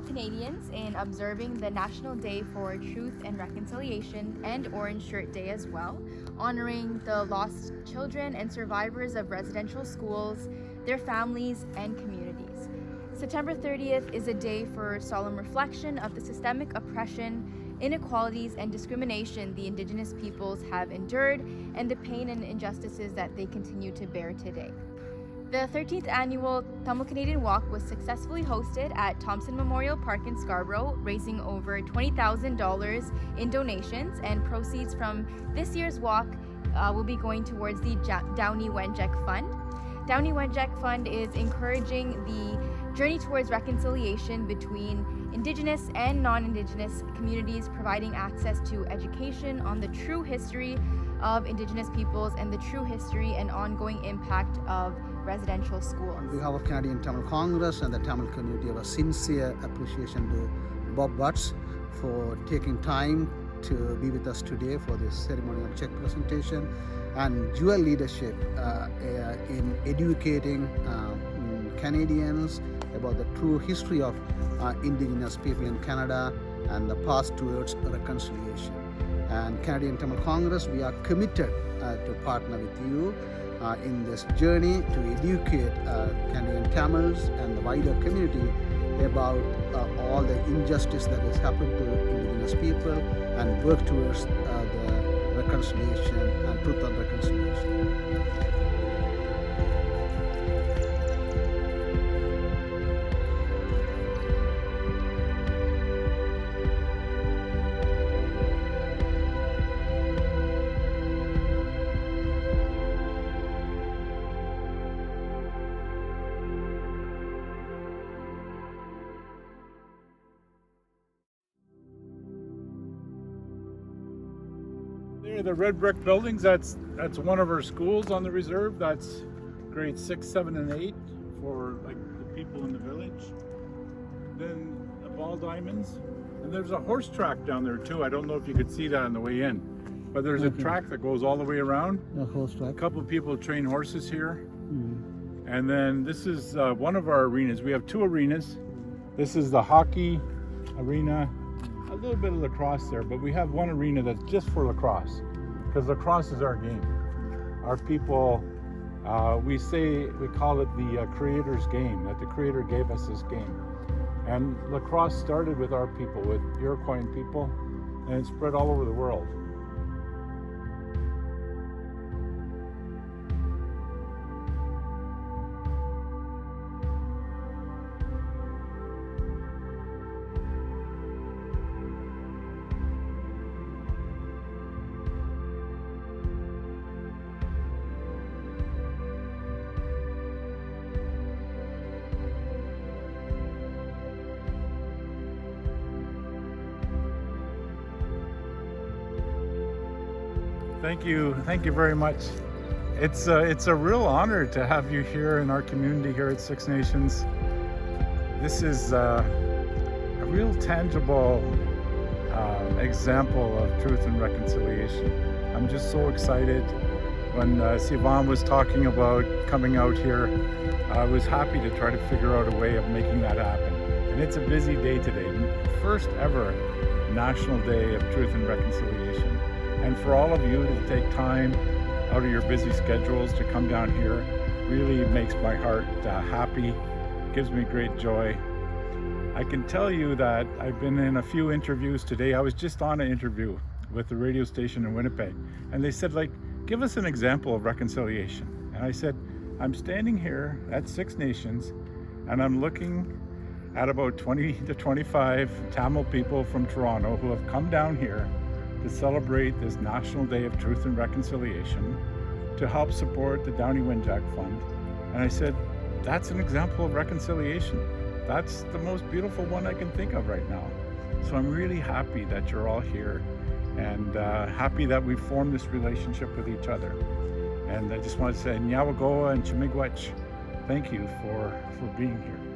all Canadians in observing the National Day for Truth and Reconciliation and Orange Shirt Day as well, honoring the lost children and survivors of residential schools, their families, and communities. September 30th is a day for solemn reflection of the systemic oppression, inequalities, and discrimination the Indigenous peoples have endured and the pain and injustices that they continue to bear today. The 13th annual Tamil Canadian Walk was successfully hosted at Thompson Memorial Park in Scarborough, raising over $20,000 in donations, and proceeds from this year's walk will be going towards the Downey Wenjack Fund. Downey Wenjack Fund is encouraging the journey towards reconciliation between Indigenous and non-Indigenous communities, providing access to education on the true history of Indigenous peoples and the true history and ongoing impact of residential schools. On behalf of Canadian Tamil Congress and the Tamil community, our sincere appreciation to Bob Butts for taking time to be with us today for this ceremonial check presentation, and your leadership in educating Canadians about the true history of Indigenous people in Canada and the path towards reconciliation. And Canadian Tamil Congress, we are committed to partner with you in this journey to educate Canadian Tamils and the wider community about all the injustice that has happened to Indigenous people and work towards the reconciliation and truth and reconciliation. The red brick buildings, that's one of our schools on the reserve. That's grades 6, 7, and 8 for like the people in the village. Then the ball diamonds. And there's a horse track down there too. I don't know if you could see that on the way in. But there's a track that goes all the way around. A horse track. A couple of people train horses here. Mm. And then this is one of our arenas. We have 2 arenas. This is the hockey arena. A little bit of lacrosse there, but we have one arena that's just for lacrosse, because lacrosse is our game. Our people, we call it the creator's game, that the creator gave us this game. And lacrosse started with our people, with Iroquois people, and it spread all over the world. Thank you very much. It's a real honor to have you here in our community here at Six Nations. This is a real tangible example of truth and reconciliation. I'm just so excited. When Sivan was talking about coming out here, I was happy to try to figure out a way of making that happen. And it's a busy day today, first ever National Day of Truth and Reconciliation. And for all of you to take time out of your busy schedules to come down here really makes my heart happy, gives me great joy. I can tell you that I've been in a few interviews today. I was just on an interview with the radio station in Winnipeg, and they said, like, give us an example of reconciliation. And I said, I'm standing here at Six Nations, and I'm looking at about 20 to 25 Tamil people from Toronto who have come down here to celebrate this National Day of Truth and Reconciliation, to help support the Downey Wenjack Fund. And I said, that's an example of reconciliation. That's the most beautiful one I can think of right now. So I'm really happy that you're all here, and happy that we've formed this relationship with each other. And I just want to say, Nyawagoa and Chimigwech, thank you for being here.